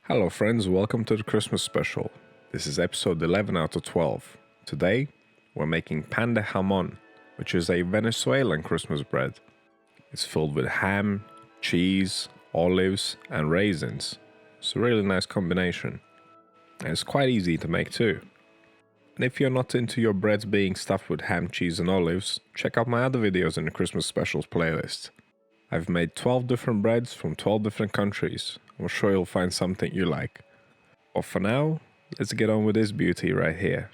Hello friends, welcome to the Christmas special. This is episode 11 out of 12. Today, we're making pan de jamon, which is a Venezuelan Christmas bread. It's filled with ham, cheese, olives, and raisins. It's a really nice combination. And it's quite easy to make too. And if you're not into your breads being stuffed with ham, cheese, and olives, check out my other videos in the Christmas specials playlist. I've made 12 different breads from 12 different countries. I'm sure you'll find something you like. But for now, let's get on with this beauty right here.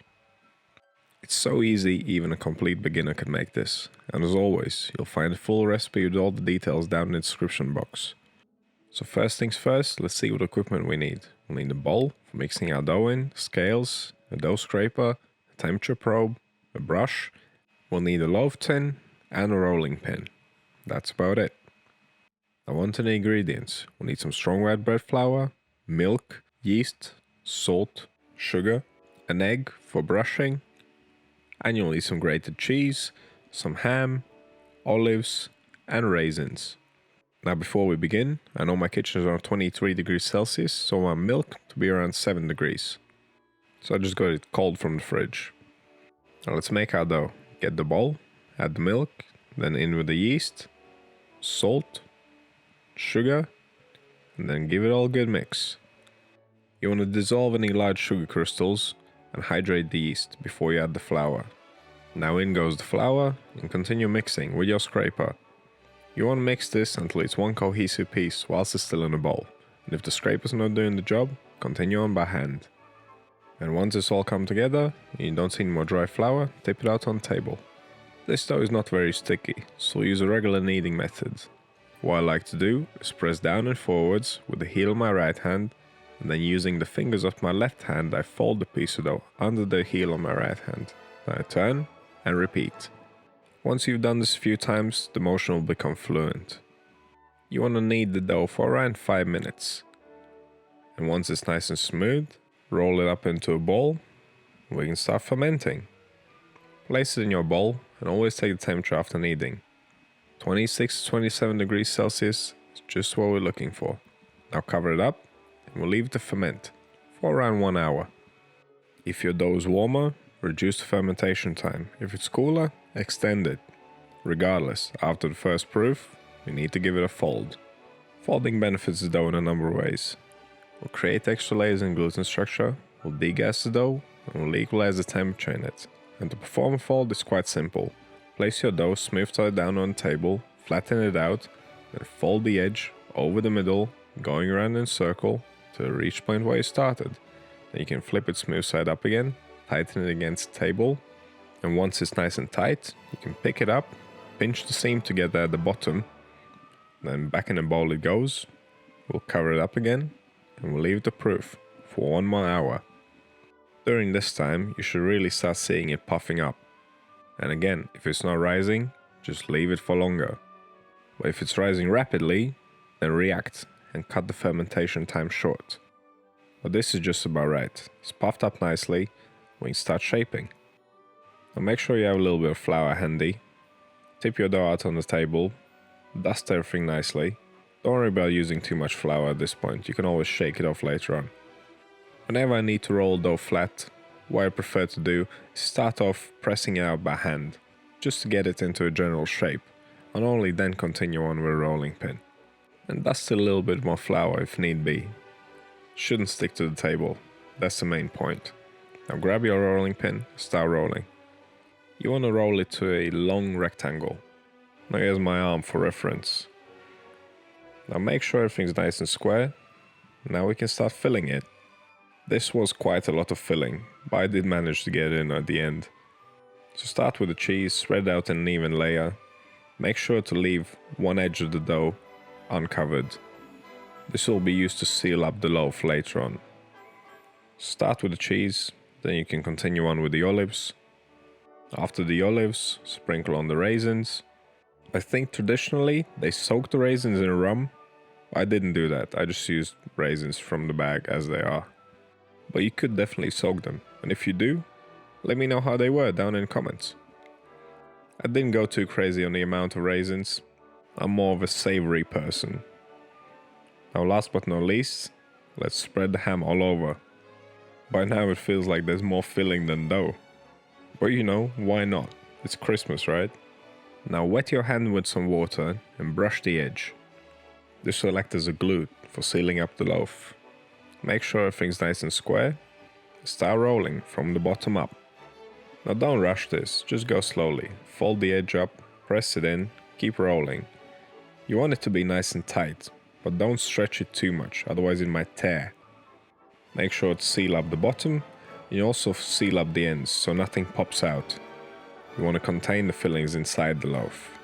It's so easy, even a complete beginner can make this. And as always, you'll find a full recipe with all the details down in the description box. So first things first, let's see what equipment we need. We'll need a bowl for mixing our dough in, scales, a dough scraper, a temperature probe, a brush. We'll need a loaf tin and a rolling pin. That's about it. Now on to the ingredients. We'll need some strong white bread flour, milk, yeast, salt, sugar, an egg for brushing, and you'll need some grated cheese, some ham, olives, and raisins. Now before we begin, I know my kitchen is around 23 degrees Celsius, so I want milk to be around 7 degrees. So I just got it cold from the fridge. Now let's make our dough. Get the bowl, add the milk, then in with the yeast, salt, sugar, and then give it all a good mix. You want to dissolve any large sugar crystals and hydrate the yeast before you add the flour. Now in goes the flour and continue mixing with your scraper. You want to mix this until it's one cohesive piece whilst it's still in a bowl, and if the scraper's not doing the job, continue on by hand. And once it's all come together and you don't see any more dry flour, tip it out on the table. This dough is not very sticky, so use a regular kneading method. What I like to do is press down and forwards with the heel of my right hand, and then using the fingers of my left hand I fold the piece of dough under the heel of my right hand. Then I turn and repeat. Once you've done this a few times, the motion will become fluent. You want to knead the dough for around 5 minutes. And once it's nice and smooth, roll it up into a bowl and we can start fermenting. Place it in your bowl and always take the temperature after kneading. 26 to 27 degrees Celsius is just what we're looking for. Now cover it up and we'll leave it to ferment for around 1 hour. If your dough is warmer, reduce the fermentation time. If it's cooler, extend it. Regardless, after the first proof, we need to give it a fold. Folding benefits the dough in a number of ways. We'll create extra layers in gluten structure, we'll degas the dough, and we'll equalize the temperature in it. And to perform a fold is quite simple. Place your dough smooth side down on the table, flatten it out, then fold the edge over the middle, going around in a circle to the reach point where you started. Then you can flip it smooth side up again, tighten it against the table, and once it's nice and tight, you can pick it up, pinch the seam together at the bottom, then back in the bowl it goes. We'll cover it up again, and we'll leave it to proof for 1 more hour. During this time, you should really start seeing it puffing up. And again, if it's not rising, just leave it for longer. But if it's rising rapidly, then react and cut the fermentation time short. But this is just about right. It's puffed up nicely when you start shaping. Now make sure you have a little bit of flour handy. Tip your dough out on the table, dust everything nicely. Don't worry about using too much flour at this point, you can always shake it off later on. Whenever I need to roll dough flat, what I prefer to do is start off pressing it out by hand, just to get it into a general shape, and only then continue on with a rolling pin. And dust it a little bit more flour if need be. Shouldn't stick to the table, that's the main point. Now grab your rolling pin, start rolling. You want to roll it to a long rectangle. Now here's my arm for reference. Now make sure everything's nice and square. Now we can start filling it. This was quite a lot of filling, but I did manage to get it in at the end. So start with the cheese, spread out in an even layer. Make sure to leave one edge of the dough uncovered. This will be used to seal up the loaf later on. Start with the cheese, then you can continue on with the olives. After the olives, sprinkle on the raisins. I think traditionally they soak the raisins in rum. I didn't do that, I just used raisins from the bag as they are. But you could definitely soak them, and if you do, let me know how they were down in the comments. I didn't go too crazy on the amount of raisins, I'm more of a savory person. Now last but not least, Let's spread the ham all over. By now it feels like there's more filling than dough. But you know, why not? It's Christmas, right? Now wet your hand with some water and brush the edge. This will act as a glue for sealing up the loaf. Make sure everything's nice and square. Start rolling from the bottom up. Now don't rush this, just go slowly. Fold the edge up, press it in, keep rolling. You want it to be nice and tight, but don't stretch it too much, otherwise it might tear. Make sure to seal up the bottom, and you also seal up the ends so nothing pops out. You want to contain the fillings inside the loaf.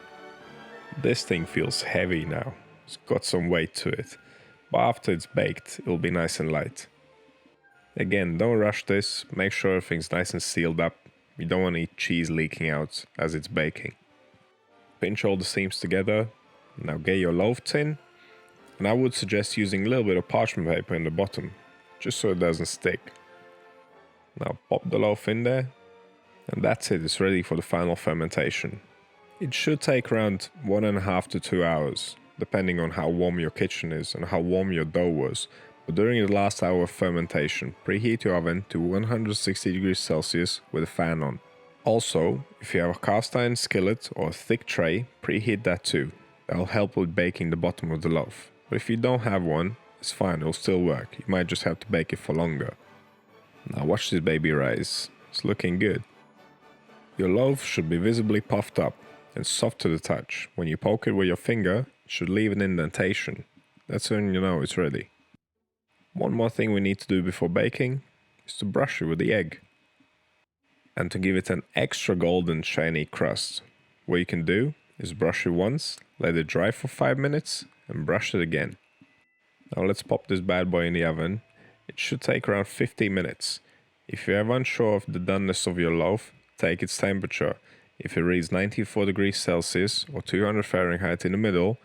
This thing feels heavy now, it's got some weight to it, but after it's baked, it'll be nice and light. Again, don't rush this, make sure everything's nice and sealed up. You don't want any cheese leaking out as it's baking. Pinch all the seams together. Now get your loaf tin, and I would suggest using a little bit of parchment paper in the bottom, just so it doesn't stick. Now pop the loaf in there, and that's it, it's ready for the final fermentation. It should take around 1.5 to 2 hours, depending on how warm your kitchen is and how warm your dough was. But during the last hour of fermentation, preheat your oven to 160 degrees Celsius with a fan on. Also, if you have a cast iron skillet or a thick tray, preheat that too. That'll help with baking the bottom of the loaf. But if you don't have one, it's fine, it'll still work. You might just have to bake it for longer. Now watch this baby rise. It's looking good. Your loaf should be visibly puffed up and soft to the touch. When you poke it with your finger, it should leave an indentation. That's when you know it's ready. One more thing we need to do before baking is to brush it with the egg. And to give it an extra golden shiny crust, what you can do is brush it once, let it dry for 5 minutes, and brush it again. Now let's pop this bad boy in the oven. It should take around 15 minutes. If you're ever unsure of the doneness of your loaf, take its temperature. If it reads 94 degrees Celsius or 200 Fahrenheit in the middle,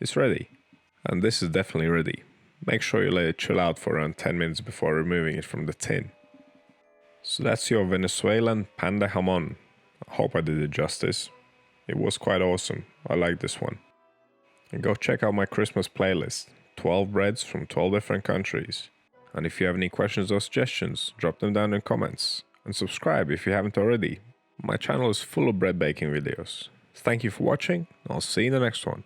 it's ready. And this is definitely ready. Make sure you let it chill out for around 10 minutes before removing it from the tin. So that's your Venezuelan pan de jamon. I hope I did it justice. It was quite awesome. I like this one. And go check out my Christmas playlist. 12 breads from 12 different countries. And if you have any questions or suggestions, drop them down in comments. And subscribe if you haven't already. My channel is full of bread baking videos. Thank you for watching. I'll see you in the next one.